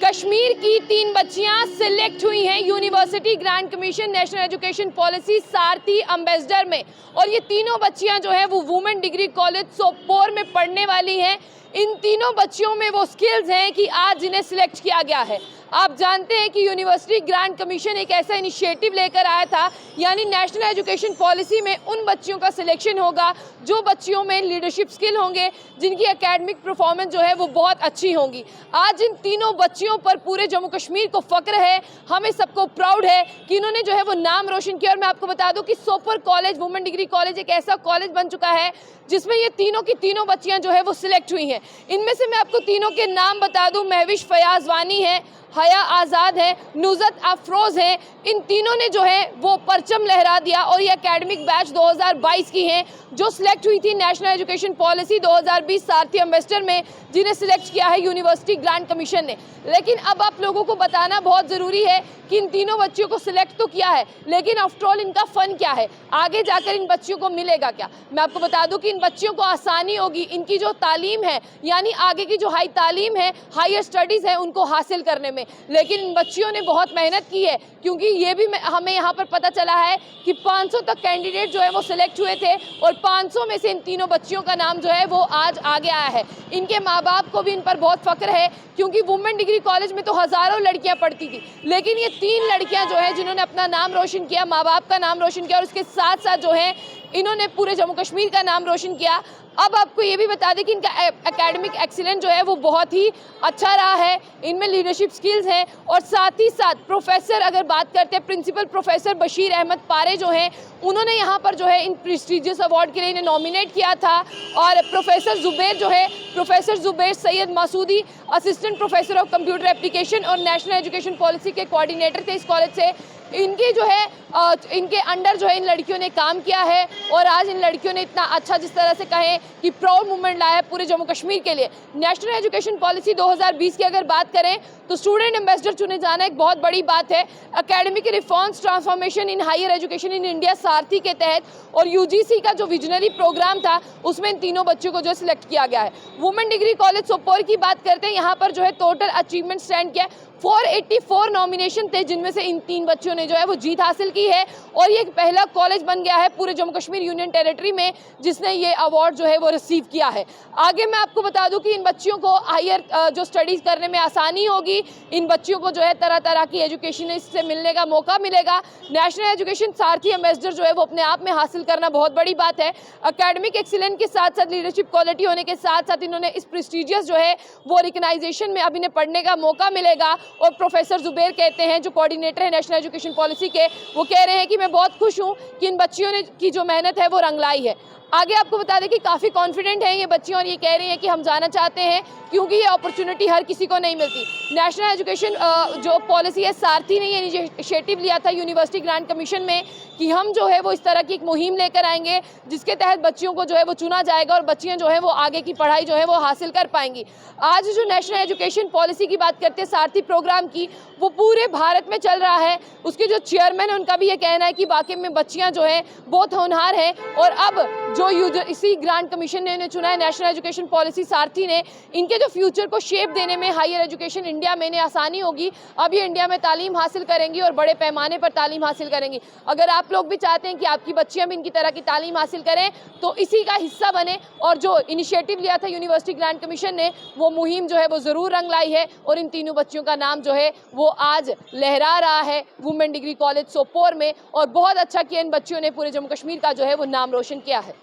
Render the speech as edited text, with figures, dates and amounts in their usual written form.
कश्मीर की 3 बच्चियां सिलेक्ट हुई हैं university grant commission national education policy सारथी एम्बेसडर में। और ये तीनों बच्चियां जो है वो वुमेन डिग्री कॉलेज सोपोर में पढ़ने वाली हैं। इन तीनों बच्चियों में वो स्किल्स हैं कि आज इन्हें सिलेक्ट किया गया है। आप जानते हैं कि यूनिवर्सिटी ग्रांट कमीशन एक ऐसा इनिशिएटिव लेकर आया था, यानी नेशनल एजुकेशन पॉलिसी में उन बच्चियों का सिलेक्शन होगा जो बच्चियों में लीडरशिप स्किल होंगे, जिनकी एकेडमिक परफॉर्मेंस जो है वो बहुत अच्छी होंगी। आज इन तीनों बच्चियों पर पूरे जम्मू कश्मीर को फक्र है, हमें सबको प्राउड है कि इन्होंने जो है वो नाम रोशन किया। और मैं आपको बता दूं कि Sopore college women degree college एक ऐसा कॉलेज बन चुका है जिसमें ये तीनों की तीनों बच्चियां जो है वो सिलेक्ट हुई हैं। इनमें से मैं आपको तीनों के नाम बता दूं, महविश फयाज वानी है, हया आज़ाद है, नुज़त अफरोज़ है। इन तीनों ने जो है वो परचम लहरा दिया और ये एकेडमिक बैच 2022 की हैं जो सिलेक्ट हुई थी नेशनल एजुकेशन पॉलिसी 2020 सारथी एम्बेसडर में, जिन्हें सिलेक्ट किया है यूनिवर्सिटी ग्रांट कमीशन ने। लेकिन अब आप लोगों को बताना बहुत ज़रूरी है कि इन तीनों बच्चियों को सिलेक्ट तो किया है, लेकिन आफ्टर ऑल इनका फ़न क्या है, आगे जाकर इन बच्चियों को मिलेगा क्या। मैं आपको बता दूं कि इन बच्चियों को आसानी होगी इनकी जो तालीम है, यानी आगे की जो हाई तालीम है, हायर स्टडीज़ है, उनको हासिल करने में। लेकिन इन बच्चियों ने बहुत मेहनत की है, क्योंकि ये भी हमें यहाँ पर पता चला है कि 500 तक कैंडिडेट जो है वो सिलेक्ट हुए थे और 500 में से इन तीनों बच्चियों का नाम जो है वो आज आगे आया है। इनके माँ बाप को भी इन पर बहुत फक्र है, क्योंकि वुमेन डिग्री कॉलेज में तो हज़ारों लड़कियां पढ़ती थी, लेकिन ये 3 लड़कियां जो है जिन्होंने अपना नाम रोशन किया, माँ बाप का नाम रोशन किया और उसके साथ साथ जो है इन्होंने पूरे जम्मू कश्मीर का नाम रोशन किया। अब आपको ये भी बता दें कि इनका एकेडमिक एक्सीलेंस जो है वो बहुत ही अच्छा रहा है, इनमें लीडरशिप स्किल्स हैं। और साथ ही साथ प्रोफेसर अगर बात करते हैं, प्रिंसिपल प्रोफेसर बशीर अहमद पारे जो हैं, उन्होंने यहाँ पर जो है इन प्रेस्टिजियस अवार्ड के लिए इन्हें नॉमिनेट किया था। और प्रोफेसर ज़ुबैर जो है, professor Zubair Syed Masoodi, assistant professor of computer application और नेशनल एजुकेशन पॉलिसी के कोऑर्डिनेटर थे इस कॉलेज से। इनके जो है इनके अंडर जो है इन लड़कियों ने काम किया है और आज इन लड़कियों ने इतना अच्छा, जिस तरह से कहें कि प्राउड मूवमेंट लाया है पूरे जम्मू कश्मीर के लिए। नेशनल एजुकेशन पॉलिसी 2020 की अगर बात करें तो स्टूडेंट एम्बेसडर चुने जाना एक बहुत बड़ी बात है। Academic reforms transformation in higher education in India Saarthi के तहत और यूजीसी का जो विजनरी प्रोग्राम था उसमें इन तीनों बच्चों को जो सिलेक्ट किया गया है। वुमेन डिग्री कॉलेज सोपोर की बात करते हैं, यहाँ पर जो है टोटल अचीवमेंट स्टैंड किया है। 484 नॉमिनेशन थे, जिनमें से इन 3 बच्चों ने जो है वो जीत हासिल की है और ये पहला कॉलेज बन गया है पूरे जम्मू कश्मीर यूनियन टेरिटरी में जिसने ये अवार्ड जो है वो रिसीव किया है। आगे मैं आपको बता दूं कि इन बच्चियों को हायर जो स्टडीज़ करने में आसानी होगी, इन बच्चियों को जो है तरह तरह की एजुकेशन से मिलने का मौका मिलेगा। नेशनल एजुकेशन सारथी एम्बेसडर जो है वो अपने आप में हासिल करना बहुत बड़ी बात है। एकेडमिक एक्सीलेंस के साथ साथ लीडरशिप क्वालिटी होने के साथ साथ इन्होंने इस प्रेस्टिजियस जो है वो रिकग्नाइजेशन में अब इन्हें पढ़ने का मौका मिलेगा। और प्रोफेसर ज़ुबैर कहते हैं, जो कोऑर्डिनेटर है नेशनल एजुकेशन पॉलिसी के, वो कह रहे हैं कि मैं बहुत खुश हूँ कि इन बच्चियों ने की जो मेहनत है वो रंग लाई है। आगे आपको बता दें कि काफ़ी कॉन्फिडेंट हैं ये बच्चियाँ और ये कह रही हैं कि हम जाना चाहते हैं, क्योंकि ये अपॉर्चुनिटी हर किसी को नहीं मिलती। नेशनल एजुकेशन जो पॉलिसी है, सारथी ने ये इनिशिएटिव लिया था यूनिवर्सिटी ग्रांट कमीशन में कि हम जो है वो इस तरह की एक मुहिम लेकर आएंगे जिसके तहत बच्चियों को जो है वो चुना जाएगा और बच्चियाँ जो है वो आगे की पढ़ाई जो है वो हासिल कर पाएंगी। आज जो नेशनल एजुकेशन पॉलिसी की बात करते हैं सारथी प्रोग्राम की, वो पूरे भारत में चल रहा है। उसके जो चेयरमैन है उनका भी ये कहना है कि वाकई में बच्चियाँ जो है बहुत होनहार हैं और अब जो इसी ग्रांट कमीशन ने इन्हें चुना है नेशनल एजुकेशन पॉलिसी सारथी ने, इनके जो फ्यूचर को शेप देने में हायर एजुकेशन इंडिया में इन्हें आसानी होगी। अब ये इंडिया में तालीम हासिल करेंगी और बड़े पैमाने पर तालीम हासिल करेंगी। अगर आप लोग भी चाहते हैं कि आपकी बच्चियां भी इनकी तरह की तालीम हासिल करें तो इसी का हिस्सा बने और जो इनिशिएटिव लिया था यूनिवर्सिटी ग्रांट कमीशन ने, वो मुहिम जो है वो ज़रूर रंग लाई है और इन तीनों बच्चियों का नाम जो है वो आज लहरा रहा है वुमेन डिग्री कॉलेज सोपोर में। और बहुत अच्छा किया इन बच्चियों ने, पूरे जम्मू कश्मीर का जो है वो नाम रोशन किया है।